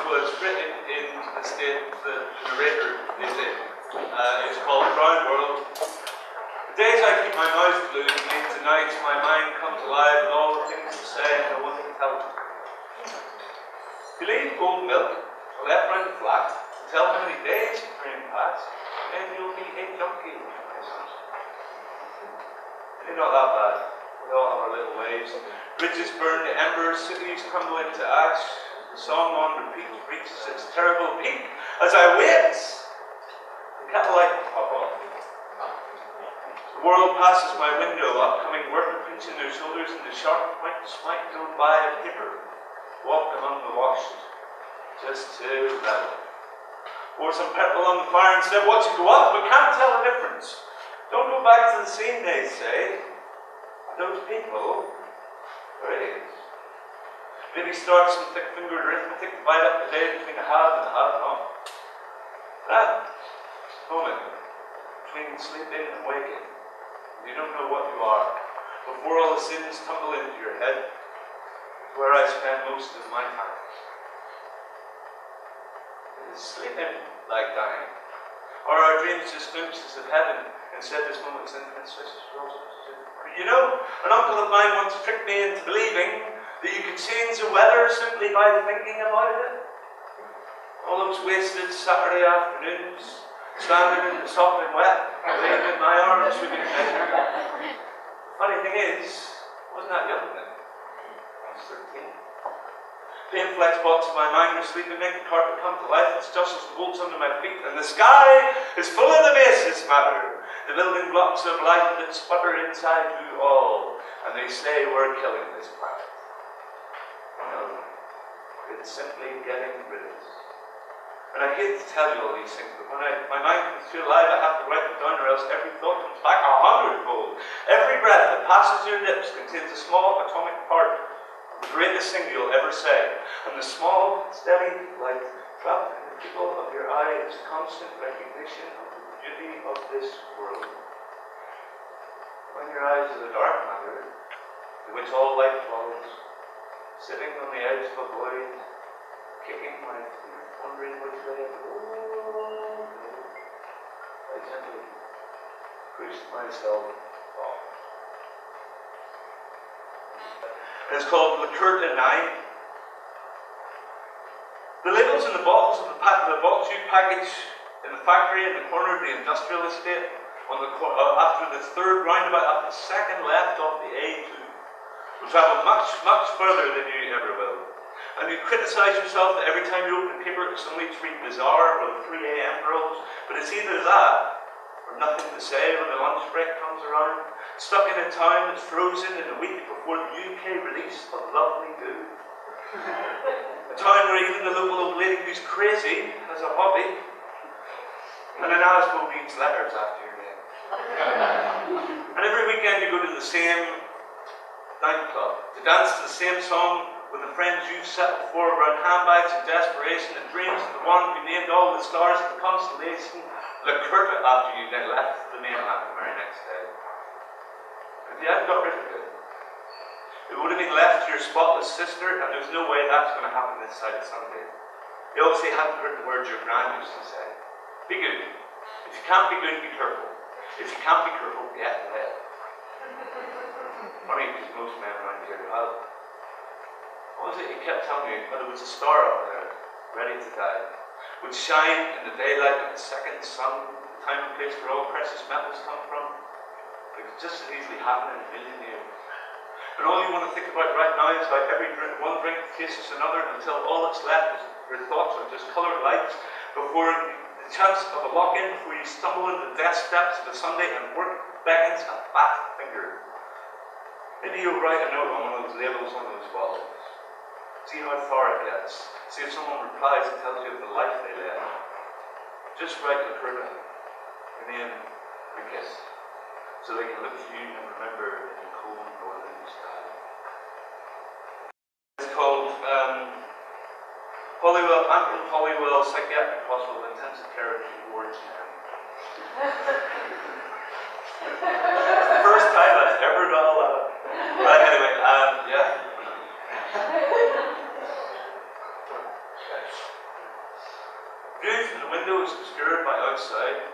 was written in the state the narrator is in. It's called Ground World. The days I keep my mouth glued means the nights my mind comes alive with all the things to say and no one can tell me. You leave gold milk, left round the flat, and tell how many days you bring past, and you'll be a junkie. It's not that bad. We all have our little ways. Bridges burn to embers, cities crumble into ash. The song on repeat reaches its terrible peak as I wait. The kettle light will pop off. The world passes my window, upcoming workers pinching their shoulders into sharp points might go by a paper, walk among the washed, just to level. Pour some petrol on the fire and say, watch it go up, but can't tell the difference. Don't go back to the scene, they say. Those people, there it is. Maybe start some thick-fingered arithmetic to divide up the day between a have and a have not. That moment between sleeping and waking, you don't know what you are. Before all the sins tumble into your head, is where I spend most of my time. Is sleeping like dying? Or are dreams just glimpses of heaven instead this moment's infinite swishes roses? You know, an uncle of mine once tricked me into believing that you could change the weather simply by thinking about it. All those wasted Saturday afternoons, standing in the soft and wet, laying in my arms with your pleasure. Funny thing is, I wasn't that young then. I was 13. The inflex box of my mind was sleeping, make the carpet come to life, it's just as the bolts under my feet, and the sky is full of the basis matter, the building blocks of life that sputter inside you all, and they say we're killing this planet. No, it's simply getting rid of us. And I hate to tell you all these things, but when my mind comes to alive, I have to write them down, or else every thought comes back 100-fold. Every breath that passes your lips contains a small atomic part, the greatest thing you'll ever say, and the small, steady light trapped in the people of your eye is constant recognition of the beauty of this world. When your eyes are the dark matter, to which all light follows, sitting on the edge of a void, kicking my feet, wondering which way to go, I gently pushed myself off. It's called the Cheltenham. The labels in the bottles of the box you package in the factory in the corner of the industrial estate, after the third roundabout, up the second left off the A2, will travel much, much further than you ever will. And you criticize yourself that every time you open paper it's only 3 bizarre or the 3 AM girls, but it's either that or nothing to say when the lunch break comes around, stuck in a town that's frozen in a week before the UK release of Lovely Goo. A town where even the local old lady who's crazy has a hobby, and an asthma reads letters after your name. And every weekend you go to the same nightclub to dance to the same song with the friends you've set before around handbags and desperation and dreams of the one who named all the stars of the constellation Lacerta after you then left the mainland the very next day. If you hadn't got rid of it would have been left to your spotless sister, and there's no way that's going to happen this side of Sunday. You obviously hadn't heard the words your gran used to say. Be good. If you can't be good, be careful. If you can't be careful, get led. Funny, because most men around here have. What was it you kept telling me? That there was a star up there, ready to die, would shine in the daylight of the second sun, the time and place where all precious metals come from. It could just as easily happen in a million years. And all you want to think about right now is how one drink tastes another until all that's left is your thoughts are just coloured lights before the chance of a lock-in, before you stumble into the death steps of a Sunday and work beckons a fat finger. Maybe you'll write a note on one of those labels on those bottles. See how far it gets. See if someone replies and tells you of the life they led. Just write Lacerta, your name, your kiss, so they can look to you and remember in the cold northern sky. It's called Hollywell Psychiatric Hospital Intensive Care Wards. It's the first time I've ever done all that. But anyway, yeah. window is obscured by outside.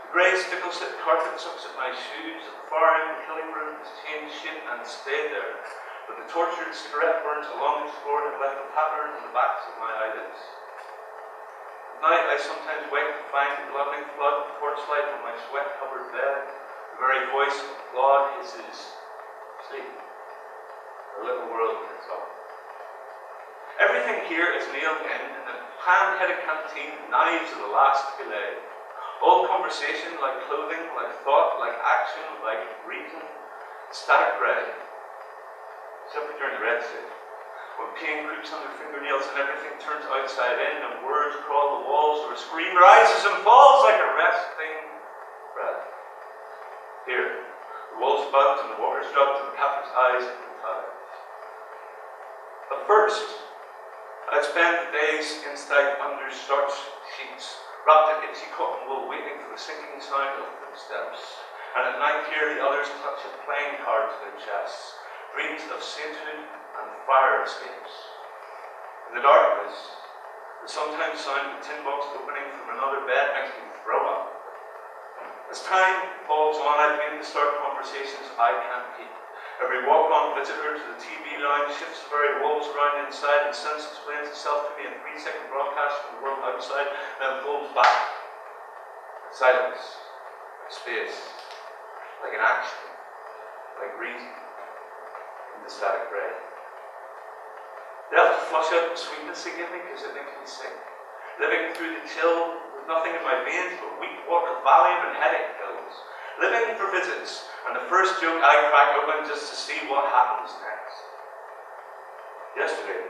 The grey stickle-sit carpet sucks at my shoes. At the far end, the killing room has changed shape and stayed there, but the tortured cigarette burns along its floor have left a pattern on the backs of my eyelids. At night, I sometimes wake to find the gloving flood of torchlight on my sweat-covered bed. The very voice of God hisses, "Sleep." The little world gets up. Everything here is nailed in a pan-headed canteen, knives of the last fillet. All conversation, like clothing, like thought, like action, like reason, static grey. Except for during the Red Sea, when pain creeps under fingernails and everything turns outside in and words crawl the walls or a scream rises and falls like a resting breath. Here, the walls bugged and the water's dropped and the captain's eyes at the tide. At first, I'd spend the days inside under starched sheets, wrapped in itchy cotton wool, waiting for the sinking sound of footsteps. And at night here, the others clutch a playing card to their chests, dreams of sainthood and fire escapes. In the darkness, the sometimes sound of a tin box opening from another bed makes me throw up. As time falls on, I begin to start conversations I can't keep. Every walk-on visitor to the TV lounge shifts the very walls around inside and sense explains itself to me in 3-second broadcasts from the world outside, then falls back. Silence, like space, like an action, like reason, in the static grey. They have to flush out the sweetness they give me because it makes me sick. Living through the chill with nothing in my veins but weak water, Valium and headache pills. Living for visits, and the first joke I crack open just to see what happens next. Yesterday,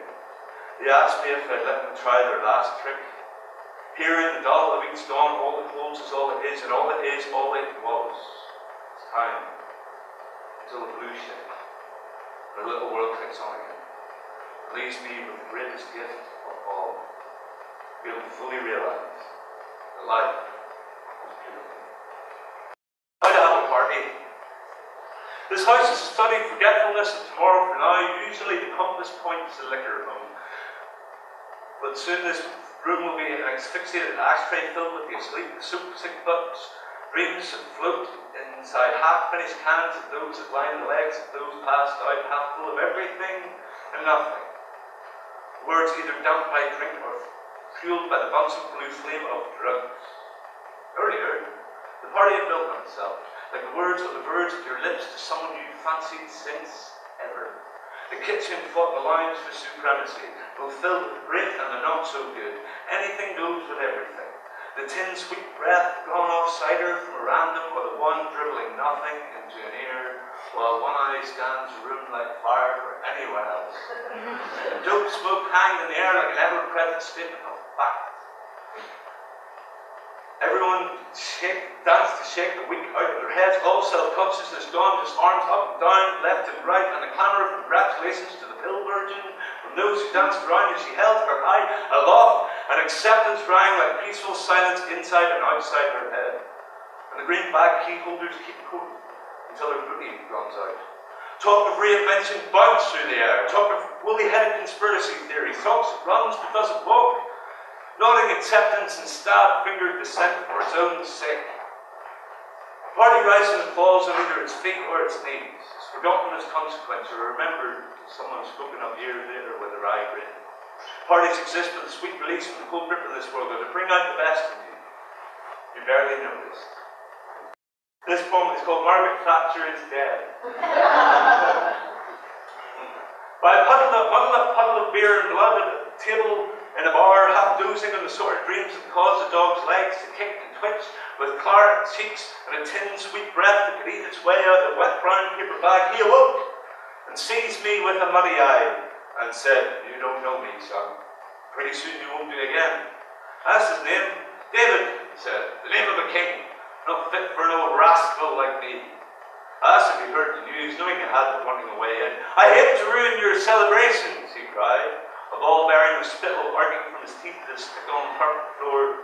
they asked me if I'd let them try their last trick. Here in the dull of each dawn, all that holds is all it is, and all it is, all it was. It's time. Until the blue ship, and the little world clicks on again. It leaves me with the greatest gift of all. Be able to fully realize that life is beautiful. How to have a party. This house is a study of forgetfulness, and tomorrow for now, usually the compass point is the liquor room. But soon this room will be an asphyxiated ashtray filled with the asleep, the sick butts, dreams that float inside half-finished cans of those that line the legs of those passed out, half full of everything and nothing. Words either damped by drink or fueled by the Bunsen blue flame of drugs. Earlier, the party had built on itself, like the words on the verge of your lips to someone you fancied since ever. The kitchen fought the lounge for supremacy, both filled with the great and the not so good. Anything goes with everything. The tin sweet breath gone off cider from a random, or the one dribbling nothing into an ear, while one eye scans the room like fire for anyone else. The dope smoke hanged in the air like an ever-present statement of fact. Everyone danced to shake the weak out of their heads, all self-consciousness gone, just arms up and down, left and right, and a clamour of congratulations to the pill virgin from those who danced around as she held her eye aloft, and acceptance rang like peaceful silence inside and outside her head. And the green bag key holders keep cool until her booty runs out. Talk of reinvention bounce through the air, talk of woolly-headed conspiracy theory, talks that runs but doesn't walk. Nodding acceptance and stab-fingered dissent for its own sake. Party rising and falls on either its feet or its knees. It's forgotten as consequence or remembered as someone spoken of years later with their eye grin. Parties exist for the sweet release from the cold grip of this world, or to bring out the best in you. You barely noticed. This poem is called Margaret Thatcher is Dead. By a puddle of beer and blood at a table in a bar, half dozing on the sort of dreams that cause a dog's legs to kick and twitch, with claret cheeks and a tin sweet breath that could eat its way out of a wet brown paper bag, he awoke and seized me with a muddy eye and said, "You don't know me, son. Pretty soon you won't do again." I asked his name. "David," he said, "the name of a king, not fit for an old rascal like me." I asked if he heard the news, knowing he had been running away in. "I hate to ruin your celebrations," he cried, a ball bearing with spittle arguing from his teeth to the stick-on carpet floor.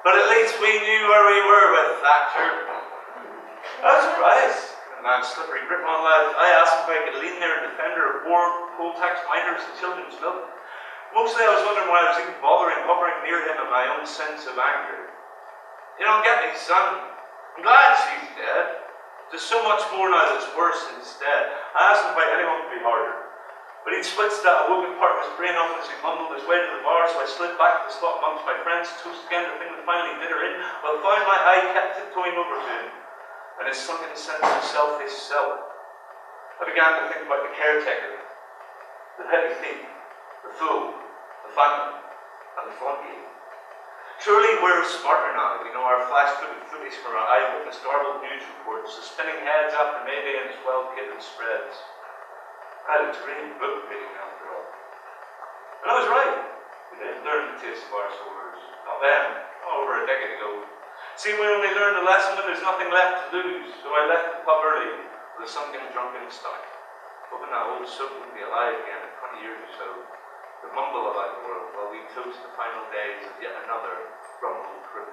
"But at least we knew where we were with Thatcher." I was surprised. The man's slippery grip on life. I asked if I could lean there and defend her of war, poll tax miners and children's milk. Mostly I was wondering why I was even bothering hovering near him in my own sense of anger. You don't get me, son. I'm glad she's dead. There's so much more now that's worse instead. I asked him if anyone could be harder. But he'd switched that awoken part of his brain off as he mumbled his way to the bar, so I slid back to the spot amongst my friends to toast again the thing that finally did her in, while found my eye kept tiptoeing over to him, and his sunken sense of self is self. I began to think about the caretaker, the petty thief, the fool, the family, and the flunky. Surely we're smarter now. We know our flash-footed footage from our eyewitness garbled news reports, the spinning heads after Mayday and its well-kitted spreads. I had a dream book reading after all. And I was right. We didn't learn the taste of our swords. Not then, over a decade ago. See, we only learned a lesson when there's nothing left to lose, so I left the pub early with a sunken, drunken stomach, hoping that old soap would be alive again in 20 years or so, to mumble about the world while we toast the final days of yet another rumbled crew.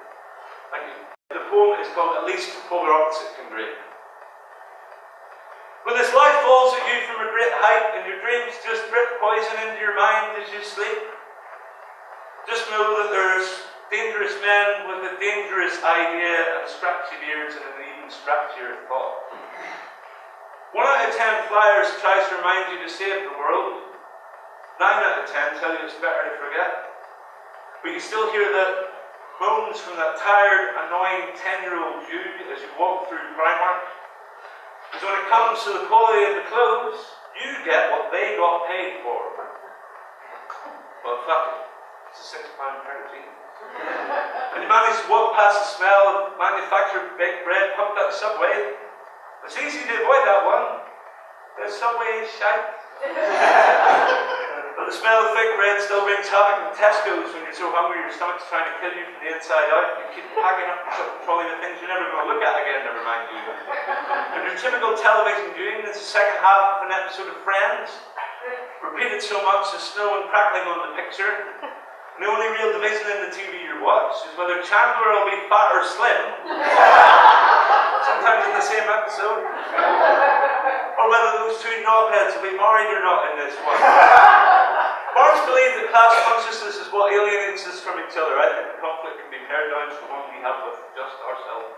Thank you. The poem is called At Least the Polar Opposite Can Dream. When this life falls at you from a great height and your dreams just drip poison into your mind as you sleep, just know that there's dangerous men with a dangerous idea and scratchy beards and an even scratchier thought. 1 out of 10 flyers tries to remind you to save the world. 9 out of 10 tell you it's better to forget. But you still hear the moans from that tired, annoying 10-year-old you as you walk through Primark. Because when it comes to the quality of the clothes, you get what they got paid for. Well, fuck it. It's a £6 pair of jeans. And you manage to walk past the smell of manufactured baked bread pumped at Subway. It's easy to avoid that one. The Subway is shite. But the smell of fake bread still brings havoc in Tesco's when you're so hungry your stomach's trying to kill you from the inside out. You keep packing up your shopping trolley with things you're never going to look at again, never mind you. And your typical television viewing is the second half of an episode of Friends, repeated so much as snow and crackling on the picture. And the only real division in the TV you watch is whether Chandler will be fat or slim, sometimes in the same episode, or whether those two knobheads will be married or not in this one. Marx believed that class consciousness is what alienates us from each other. I think the conflict can be pared down to the one we have with just ourselves.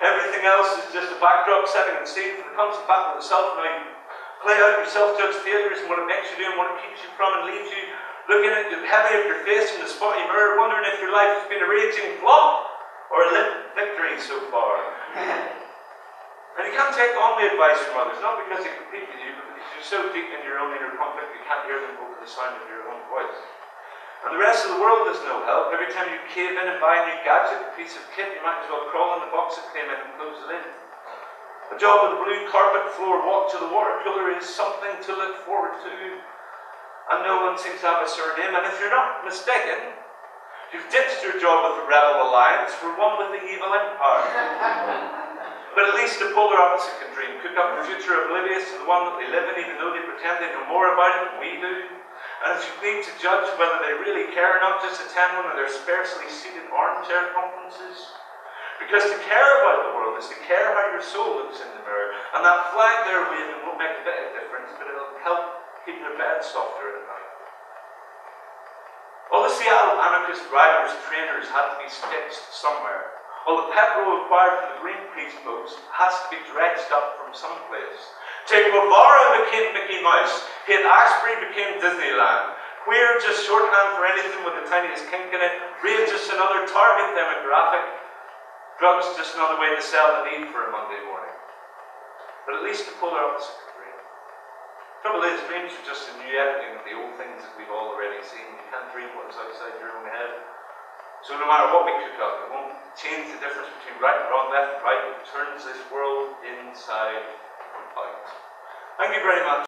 Everything else is just a backdrop setting the scene for the constant battle with the self. Now you play out your self-judged failures and what it makes you do and what it keeps you from and leaves you looking at the heavy of your face in the spotty mirror, wondering if your life has been a raging flop or a limp victory so far. And you can't take on the advice from others, not because they compete with you, but because you're so deep in your own inner conflict you can't hear them over the sound of your own voice. And the rest of the world is no help. Every time you cave in and buy a new gadget, a piece of kit, you might as well crawl in the box that came in and close it in. A job with a blue carpet floor, walk to the water cooler is something to look forward to. And no one seems to have a surname, and if you're not mistaken, you've ditched your job with the Rebel Alliance for one with the Evil Empire. But at least the polar opposite can dream, cook up a future oblivious to the one that they live in, even though they pretend they know more about it than we do. And if you need to judge whether they really care or not, just attend one of their sparsely seated armchair conferences. Because to care about the world is to care how your soul looks in the mirror. And that flag there waving won't make a bit of difference, but it'll help keep your bed softer at night. All the Seattle anarchist riders, trainers had to be stitched somewhere. All the petrol required for the Greenpeace boats has to be dredged up from someplace. Che Guevara became Mickey Mouse. Haight Ashbury became Disneyland. Queer just shorthand for anything with the tiniest kink in it. Real just another target demographic. Drugs just another way to sell the need for a Monday morning. But at least the polar opposite can dream. Trouble is, dreams are just a new editing of the old things that we've already seen. You can't dream what's outside your own head. So no matter what we cook up, it won't change the difference between right and wrong, left and right. It turns this world inside out. Thank you very much.